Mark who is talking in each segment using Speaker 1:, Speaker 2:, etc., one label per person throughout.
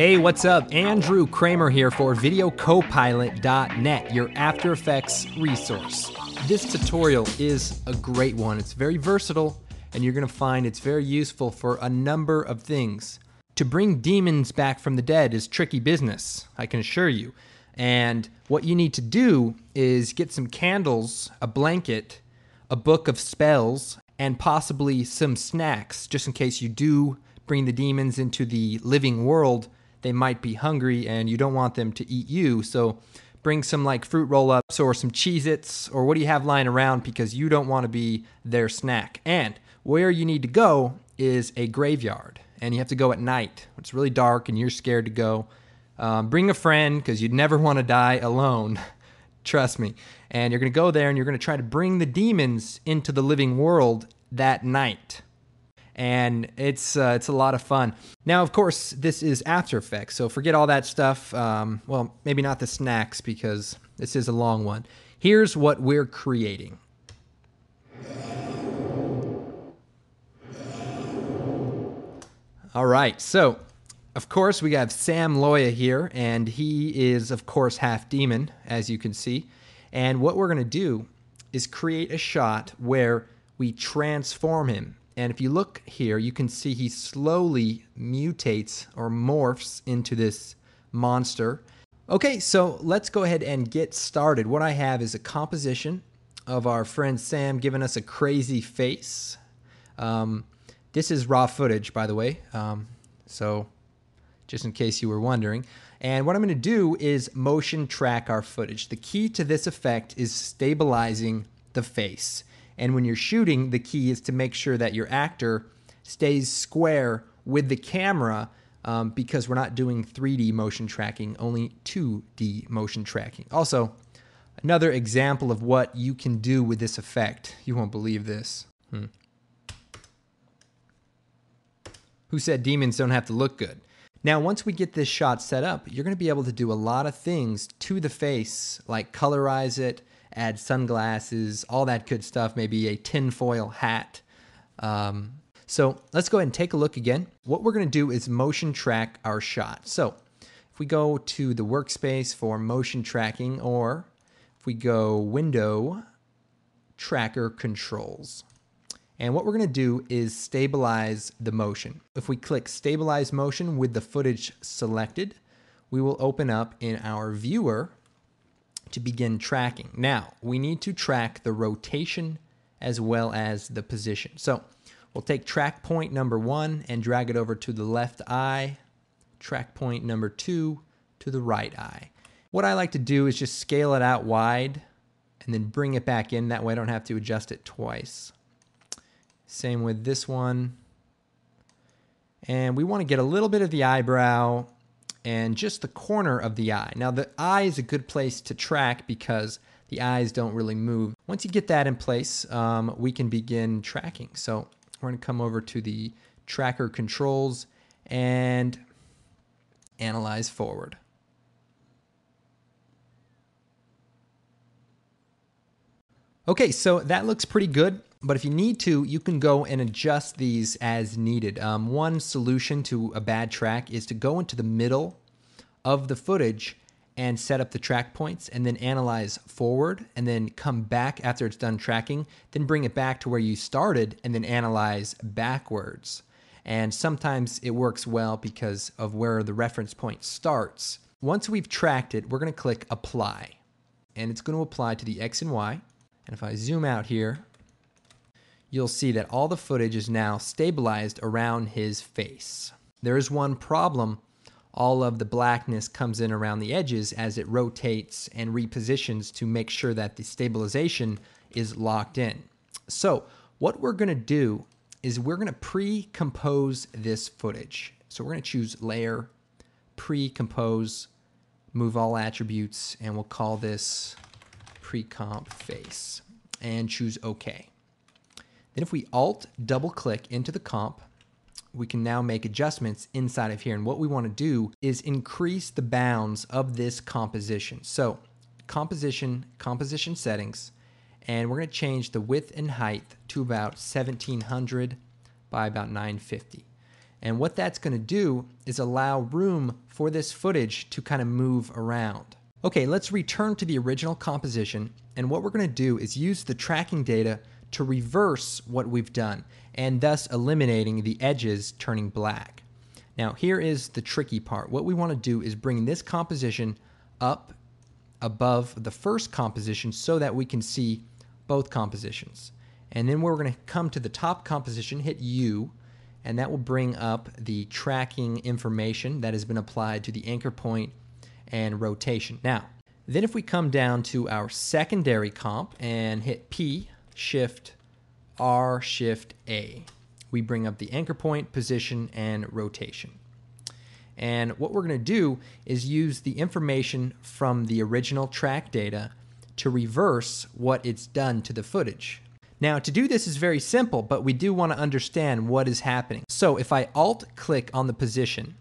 Speaker 1: Hey, what's up? Andrew Kramer here for VideoCopilot.net, your After Effects resource. This tutorial is a great one. It's very versatile, and you're going to find it's very useful for a number of things. To bring demons back from the dead is tricky business, I can assure you. And what you need to do is get some candles, a blanket, a book of spells, and possibly some snacks, just in case you do bring the demons into the living world. They might be hungry and you don't want them to eat you. So bring some like fruit roll-ups or some Cheez-Its or what do you have lying around, because you don't want to be their snack. And where you need to go is a graveyard, and you have to go at night. It's really dark and you're scared to go. Bring a friend, because you'd never want to die alone. Trust me. And you're going to go there and you're going to try to bring the demons into the living world that night. And it's a lot of fun. Now, of course, this is After Effects, so forget all that stuff. Well, maybe not the snacks, because this is a long one. Here's what we're creating. All right, so of course we have Sam Loya here, and he is of course half demon, as you can see. And what we're going to do is create a shot where we transform him. And if you look here, you can see he slowly mutates or morphs into this monster. Okay, so let's go ahead and get started. What I have is a composition of our friend Sam giving us a crazy face. This is raw footage, by the way, so just in case you were wondering. And what I'm going to do is motion track our footage. The key to this effect is stabilizing the face. And when you're shooting, the key is to make sure that your actor stays square with the camera, because we're not doing 3D motion tracking, only 2D motion tracking. Also, another example of what you can do with this effect. You won't believe this. Who said demons don't have to look good? Now, once we get this shot set up, you're going to be able to do a lot of things to the face, like colorize it, add sunglasses, all that good stuff, maybe a tinfoil hat. So let's go ahead and take a look again. What we're going to do is motion track our shot. So if we go to the workspace for motion tracking, or if we go Window, Tracker Controls. And what we're going to do is stabilize the motion. If we click Stabilize Motion with the footage selected, we will open up in our viewer to begin tracking. Now, we need to track the rotation as well as the position. So we'll take track point number 1 and drag it over to the left eye, track point number 2 to the right eye. What I like to do is just scale it out wide and then bring it back in. That way I don't have to adjust it twice. Same with this one. And we want to get a little bit of the eyebrow and just the corner of the eye. Now, the eye is a good place to track because the eyes don't really move. Once you get that in place, we can begin tracking. So we're going to come over to the tracker controls and analyze forward. Okay, so that looks pretty good. But if you need to, you can go and adjust these as needed. One solution to a bad track is to go into the middle of the footage and set up the track points, and then analyze forward, and then come back after it's done tracking, then bring it back to where you started, and then analyze backwards. And sometimes it works well because of where the reference point starts. Once we've tracked it, we're going to click Apply, and it's going to apply to the X and Y. And if I zoom out here, you'll see that all the footage is now stabilized around his face. There is one problem. All of the blackness comes in around the edges as it rotates and repositions to make sure that the stabilization is locked in. So what we're going to do is we're going to pre-compose this footage. So we're going to choose Layer, Pre-compose, Move All Attributes, and we'll call this Pre-comp Face, and choose OK. Then if we Alt double click into the comp, we can now make adjustments inside of here. And what we want to do is increase the bounds of this composition. So composition settings, and we're going to change the width and height to about 1700 by about 950. And what that's going to do is allow room for this footage to kind of move around. Okay, let's return to the original composition. And what we're going to do is use the tracking data to reverse what we've done, and thus eliminating the edges turning black. Now, here is the tricky part. What we want to do is bring this composition up above the first composition so that we can see both compositions. And then we're going to come to the top composition, hit U, and that will bring up the tracking information that has been applied to the anchor point and rotation. Now, then if we come down to our secondary comp and hit P, Shift R, Shift A, we bring up the anchor point, position, and rotation. And what we're going to do is use the information from the original track data to reverse what it's done to the footage. Now, to do this is very simple, but we do want to understand what is happening. So if I Alt-click on the position,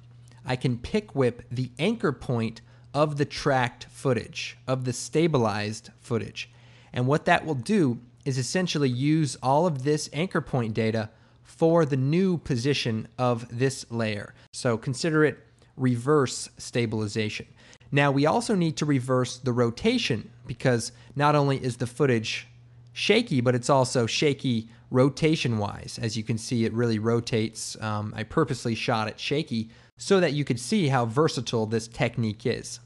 Speaker 1: I can pick whip the anchor point of the tracked footage, of the stabilized footage. And what that will do is essentially use all of this anchor point data for the new position of this layer. So consider it reverse stabilization. Now, we also need to reverse the rotation because not only is the footage shaky, but it's also shaky rotation-wise. As you can see, it really rotates. I purposely shot it shaky so that you could see how versatile this technique is.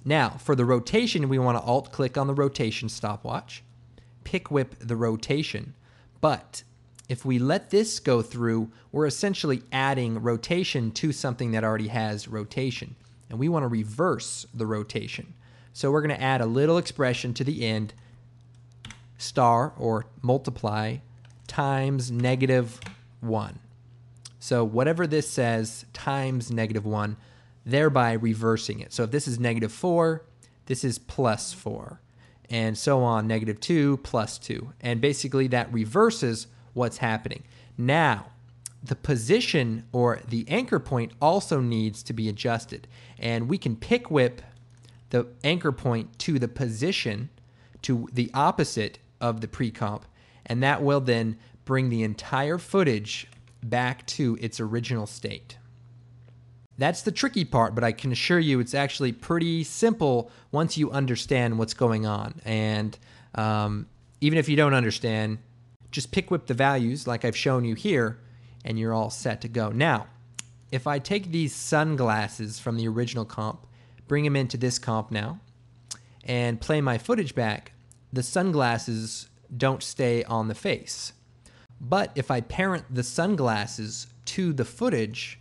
Speaker 1: Now, for the rotation, we want to Alt-click on the rotation stopwatch, pick whip the rotation, but if we let this go through, we're essentially adding rotation to something that already has rotation, and we want to reverse the rotation. So we're going to add a little expression to the end, star or multiply times -1. So whatever this says times -1, thereby reversing it. So if this is -4, this is +4, and so on, -2, +2. And basically that reverses what's happening. Now, the position or the anchor point also needs to be adjusted. And we can pick whip the anchor point to the position, to the opposite of the pre-comp, and that will then bring the entire footage back to its original state. That's the tricky part, but I can assure you it's actually pretty simple once you understand what's going on. And even if you don't understand, just pick whip the values like I've shown you here, and you're all set to go. Now, if I take these sunglasses from the original comp, bring them into this comp now, and play my footage back, the sunglasses don't stay on the face. But if I parent the sunglasses to the footage,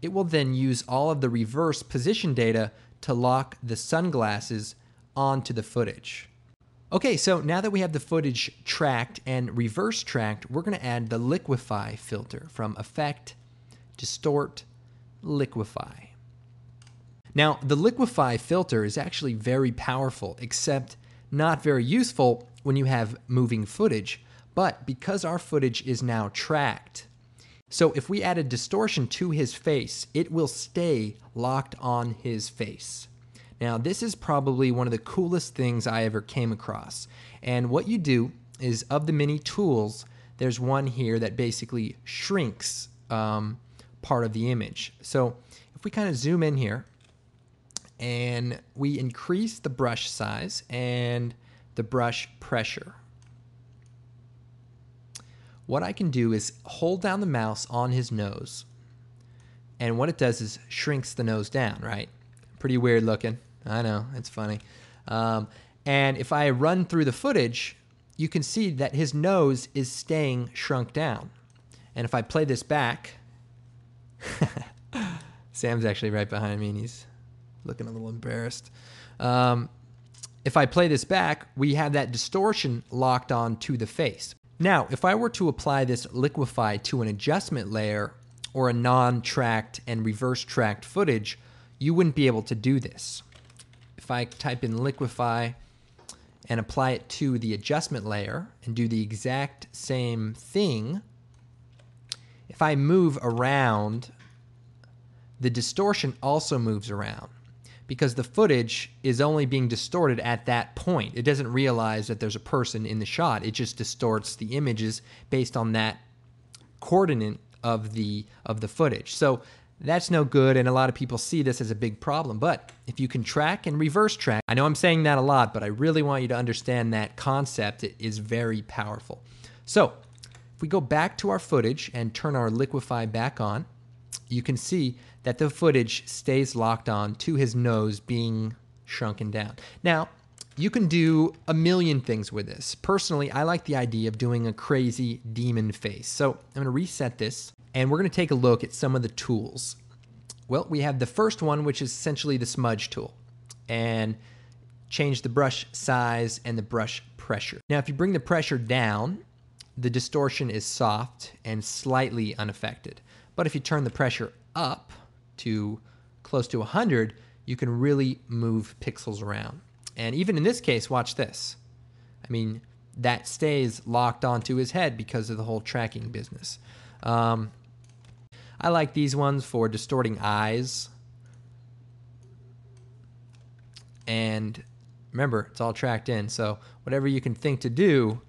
Speaker 1: it will then use all of the reverse position data to lock the sunglasses onto the footage. Okay, so now that we have the footage tracked and reverse tracked, we're going to add the liquefy filter from Effect, Distort, Liquefy. Now, the liquefy filter is actually very powerful, except not very useful when you have moving footage. But because our footage is now tracked, so if we add a distortion to his face, it will stay locked on his face. Now, this is probably one of the coolest things I ever came across. And what you do is, of the many tools, there's one here that basically shrinks part of the image. So if we kind of zoom in here and we increase the brush size and the brush pressure, what I can do is hold down the mouse on his nose, and what it does is shrinks the nose down, right? Pretty weird looking. I know, it's funny. And if I run through the footage, you can see that his nose is staying shrunk down. And if I play this back, Sam's actually right behind me and he's looking a little embarrassed. If I play this back, we have that distortion locked on to the face. Now, if I were to apply this liquefy to an adjustment layer or a non-tracked and reverse-tracked footage, you wouldn't be able to do this. If I type in liquefy and apply it to the adjustment layer and do the exact same thing, if I move around, the distortion also moves around because the footage is only being distorted at that point. It doesn't realize that there's a person in the shot. It just distorts the images based on that coordinate of the footage. So that's no good, and a lot of people see this as a big problem. But if you can track and reverse track, I know I'm saying that a lot, but I really want you to understand that concept. It is very powerful. So if we go back to our footage and turn our Liquify back on, you can see that the footage stays locked on to his nose being shrunken down. Now, you can do a million things with this. Personally, I like the idea of doing a crazy demon face. So I'm going to reset this, and we're going to take a look at some of the tools. Well, we have the first one, which is essentially the smudge tool, and change the brush size and the brush pressure. Now, if you bring the pressure down, the distortion is soft and slightly unaffected. But if you turn the pressure up to close to 100, you can really move pixels around. And even in this case, watch this. I mean, that stays locked onto his head because of the whole tracking business. I like these ones for distorting eyes. And remember, it's all tracked in. So whatever you can think to do,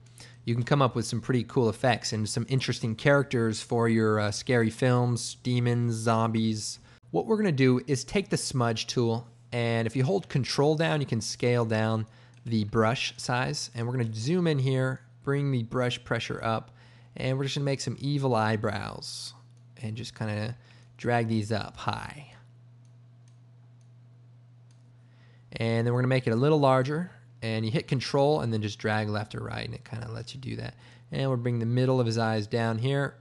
Speaker 1: you can come up with some pretty cool effects and some interesting characters for your scary films, demons, zombies. What we're going to do is take the smudge tool, and if you hold control down, you can scale down the brush size. And we're going to zoom in here, bring the brush pressure up, and we're just going to make some evil eyebrows and just kind of drag these up high. And then we're going to make it a little larger. And you hit control and then just drag left or right, and it kind of lets you do that. And we'll bring the middle of his eyes down here.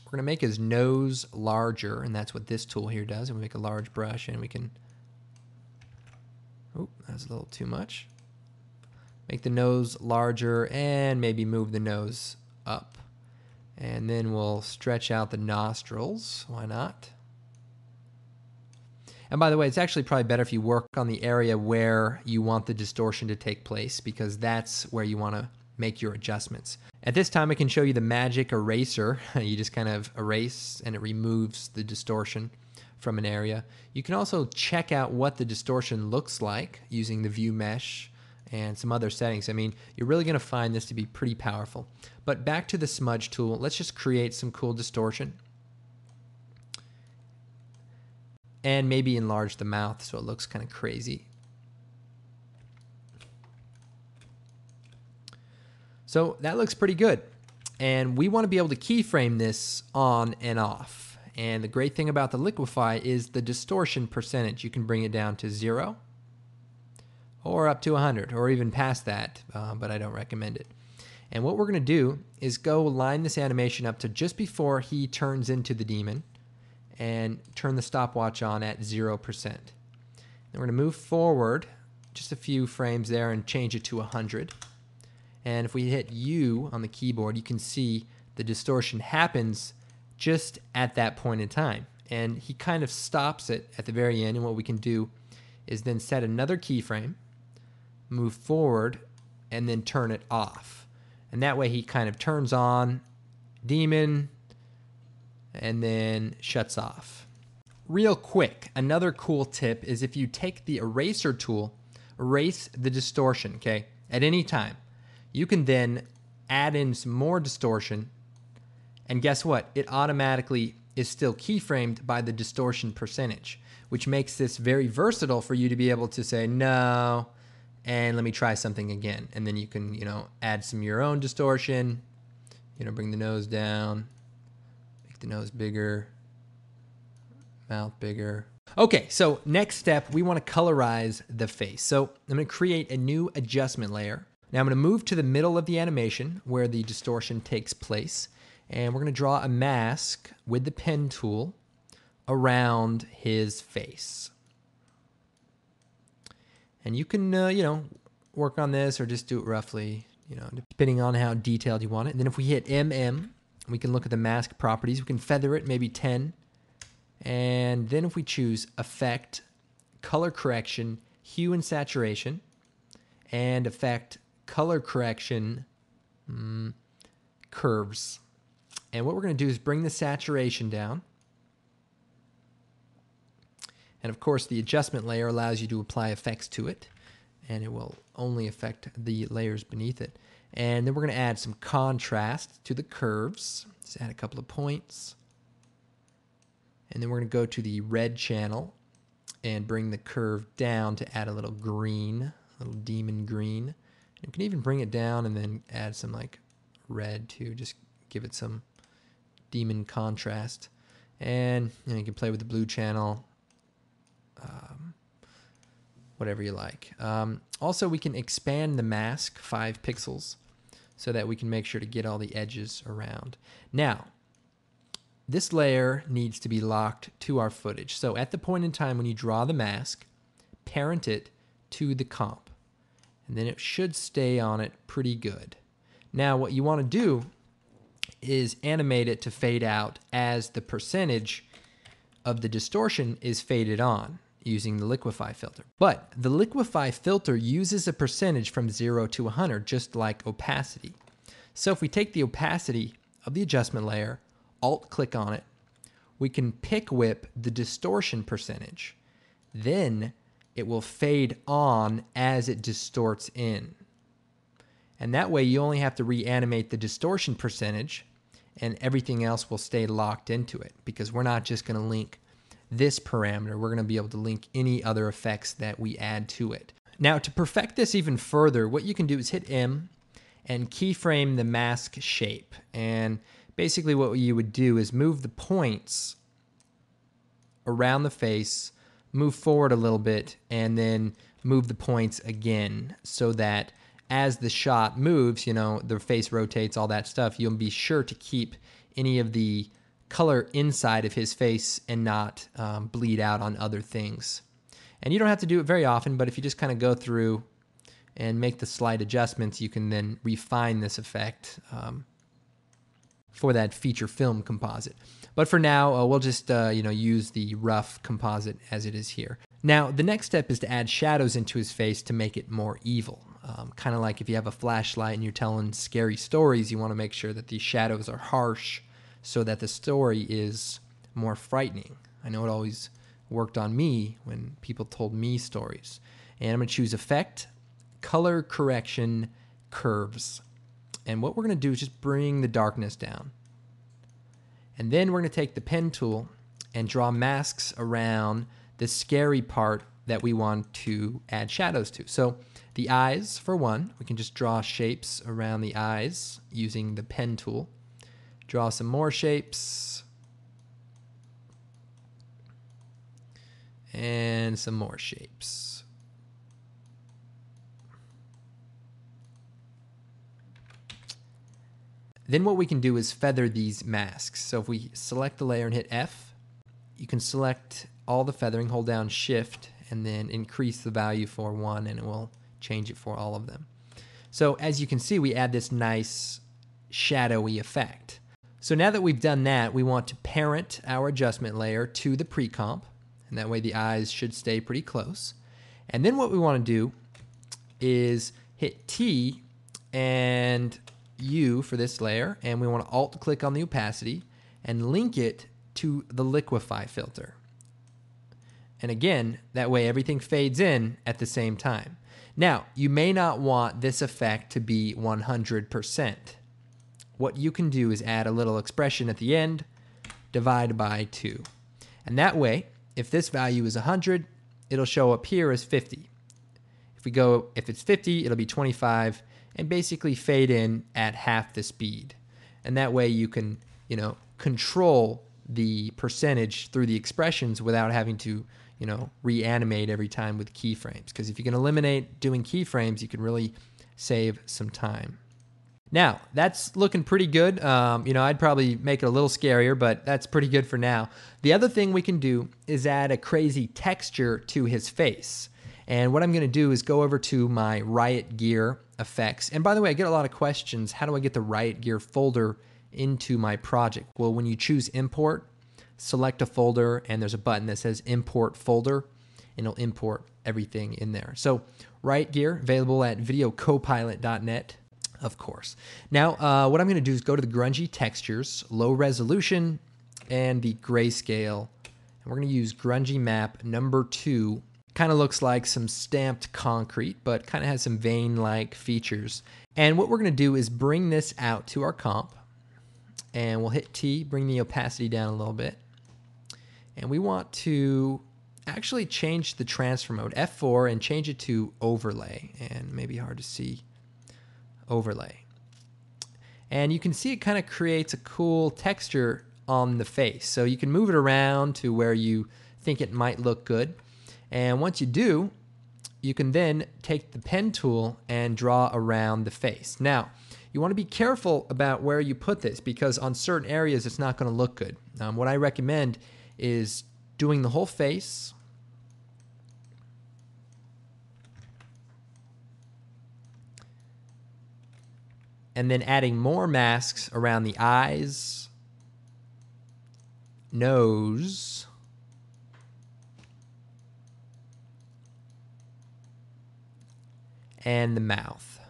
Speaker 1: We're going to make his nose larger, and that's what this tool here does. And we make a large brush, and we can... Oh, that's a little too much. Make the nose larger and maybe move the nose up. And then we'll stretch out the nostrils. Why not? And by the way, it's actually probably better if you work on the area where you want the distortion to take place, because that's where you want to make your adjustments. At this time, I can show you the magic eraser. You just kind of erase and it removes the distortion from an area. You can also check out what the distortion looks like using the view mesh and some other settings. I mean, you're really going to find this to be pretty powerful. But back to the smudge tool, let's just create some cool distortion. And maybe enlarge the mouth so it looks kind of crazy. So that looks pretty good. And we want to be able to keyframe this on and off. And the great thing about the Liquify is the distortion percentage. You can bring it down to 0 or up to 100 or even past that, but I don't recommend it. And what we're going to do is go line this animation up to just before he turns into the demon, and turn the stopwatch on at 0%. Then we're going to move forward just a few frames there and change it to 100. And if we hit U on the keyboard, you can see the distortion happens just at that point in time. And he kind of stops it at the very end, and what we can do is then set another keyframe, move forward, and then turn it off. And that way he kind of turns on demon, and then shuts off. Real quick, another cool tip is if you take the eraser tool, erase the distortion, okay, at any time. You can then add in some more distortion, and guess what? It automatically is still keyframed by the distortion percentage, which makes this very versatile for you to be able to say, no, and let me try something again. And then you can, add some of your own distortion, bring the nose down, the nose bigger, mouth bigger. Okay, so next step, we want to colorize the face. So I'm going to create a new adjustment layer. Now I'm going to move to the middle of the animation where the distortion takes place, and we're going to draw a mask with the pen tool around his face. And you can, work on this or just do it roughly, depending on how detailed you want it. And then if we hit MM, we can look at the mask properties. We can feather it, maybe 10. And then if we choose Effect, Color Correction, Hue and Saturation, and Effect, Color Correction, Curves. And what we're going to do is bring the saturation down. And of course, the adjustment layer allows you to apply effects to it, and it will only affect the layers beneath it. And then we're going to add some contrast to the curves. Just add a couple of points. And then we're going to go to the red channel and bring the curve down to add a little green, a little demon green. You can even bring it down and then add some like red too, just give it some demon contrast. And you can play with the blue channel, whatever you like. Also, we can expand the mask 5 pixels so that we can make sure to get all the edges around. Now, this layer needs to be locked to our footage. So at the point in time when you draw the mask, parent it to the comp, and then it should stay on it pretty good. Now, what you want to do is animate it to fade out as the percentage of the distortion is faded on using the liquify filter. But the liquify filter uses a percentage from 0 to 100, just like opacity. So if we take the opacity of the adjustment layer, alt-click on it, we can pick whip the distortion percentage. Then it will fade on as it distorts in. And that way you only have to reanimate the distortion percentage and everything else will stay locked into it, because we're not just going to link this parameter. We're going to be able to link any other effects that we add to it. Now, to perfect this even further, what you can do is hit M and keyframe the mask shape. And basically what you would do is move the points around the face, move forward a little bit, and then move the points again so that as the shot moves, you know, the face rotates, all that stuff, you'll be sure to keep any of the color inside of his face and not bleed out on other things. And you don't have to do it very often, but if you just kind of go through and make the slight adjustments, you can then refine this effect for that feature film composite. But for now, we'll just use the rough composite as it is here. Now, the next step is to add shadows into his face to make it more evil. Kind of like if you have a flashlight and you're telling scary stories, you want to make sure that these shadows are harsh so that the story is more frightening. I know it always worked on me when people told me stories. And I'm going to choose Effect, Color Correction, Curves. And what we're going to do is just bring the darkness down. And then we're going to take the pen tool and draw masks around the scary part that we want to add shadows to. So the eyes, for one, we can just draw shapes around the eyes using the pen tool. Draw some more shapes. And some more shapes. Then what we can do is feather these masks. So if we select the layer and hit F, you can select all the feathering, hold down Shift, and then increase the value for one, and it will change it for all of them. So as you can see, we add this nice shadowy effect. So now that we've done that, we want to parent our adjustment layer to the pre-comp, and that way the eyes should stay pretty close. And then what we want to do is hit T and U for this layer, and we want to alt-click on the opacity and link it to the liquify filter. And again, that way everything fades in at the same time. Now, you may not want this effect to be 100%. What you can do is add a little expression at the end, divide by 2. And that way, if this value is 100, it'll show up here as 50. If it's 50, it'll be 25, and basically fade in at half the speed. And that way you can, control the percentage through the expressions without having to, reanimate every time with keyframes. Because if you can eliminate doing keyframes, you can really save some time. Now, that's looking pretty good. I'd probably make it a little scarier, but that's pretty good for now. The other thing we can do is add a crazy texture to his face. And what I'm going to do is go over to my Riot Gear effects. And by the way, I get a lot of questions. How do I get the Riot Gear folder into my project? Well, when you choose Import, select a folder, and there's a button that says Import Folder, and it'll import everything in there. So Riot Gear, available at videocopilot.net, of course. Now, what I'm going to do is go to the grungy textures, low resolution, and the grayscale. And we're going to use grungy map number 2. Kind of looks like some stamped concrete, but kind of has some vein-like features. And what we're going to do is bring this out to our comp, and we'll hit T, bring the opacity down a little bit. And we want to actually change the transfer mode, F4, and change it to overlay. And maybe hard to see, overlay. And you can see it kind of creates a cool texture on the face. So you can move it around to where you think it might look good. And once you do, you can then take the pen tool and draw around the face. Now, you want to be careful about where you put this because on certain areas it's not going to look good. What I recommend is doing the whole face. And then adding more masks around the eyes, nose, and the mouth.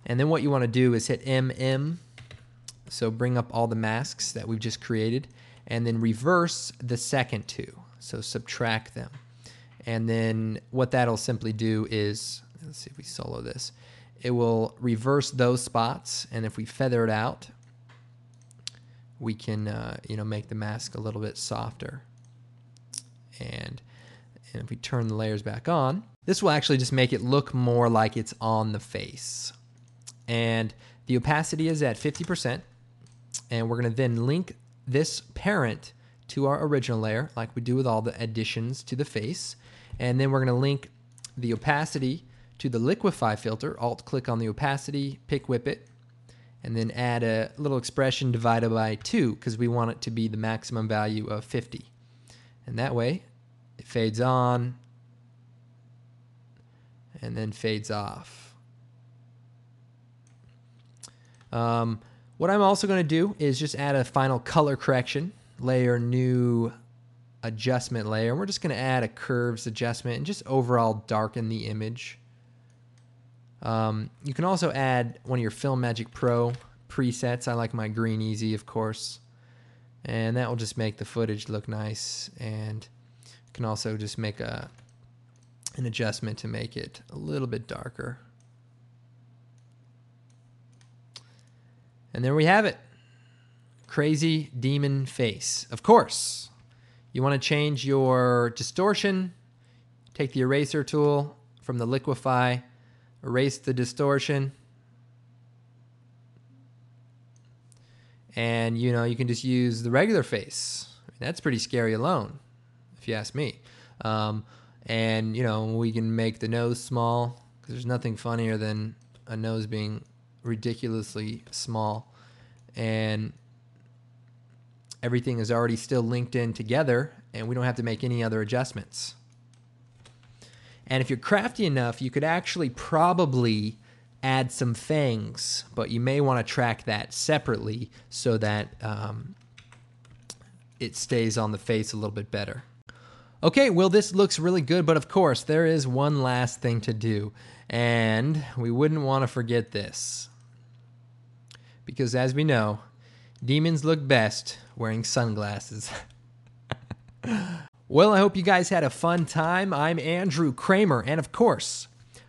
Speaker 1: And then what you want to do is hit MM, so bring up all the masks that we've just created, and then reverse the second two, so subtract them. And then what that'll simply do is, let's see if we solo this, it will reverse those spots, and if we feather it out, we can make the mask a little bit softer. And if we turn the layers back on, this will actually just make it look more like it's on the face. And the opacity is at 50%, and we're going to then link this parent to our original layer like we do with all the additions to the face. And then we're going to link the opacity to the liquify filter. Alt-click on the opacity, pick whip it, and then add a little expression divided by 2 because we want it to be the maximum value of 50. And that way, it fades on and then fades off. What I'm also going to do is just add a final color correction, layer new adjustment layer. We're just going to add a curves adjustment and just overall darken the image. You can also add one of your Filmmagic Pro presets. I like my Green Easy, of course. And that will just make the footage look nice. And you can also just make an adjustment to make it a little bit darker. And there we have it. Crazy demon face. Of course, you want to change your distortion. Take the eraser tool from the liquify, erase the distortion. And you can just use the regular face. That's pretty scary alone, if you ask me. And we can make the nose small because there's nothing funnier than a nose being ridiculously small. And everything is already still linked in together, and we don't have to make any other adjustments. And if you're crafty enough, you could actually probably add some fangs, but you may want to track that separately so that it stays on the face a little bit better. Okay, well, this looks really good, but of course, there is one last thing to do, and we wouldn't want to forget this. Because as we know, demons look best wearing sunglasses. Well, I hope you guys had a fun time. I'm Andrew Kramer, and of course,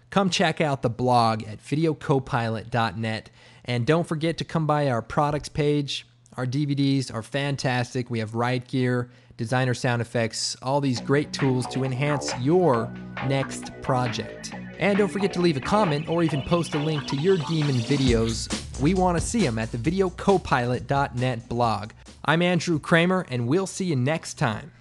Speaker 1: come check out the blog at videocopilot.net. And don't forget to come by our products page. Our DVDs are fantastic. We have riot gear, designer sound effects, all these great tools to enhance your next project. And don't forget to leave a comment or even post a link to your demon videos. We want to see them at the videocopilot.net blog. I'm Andrew Kramer, and we'll see you next time.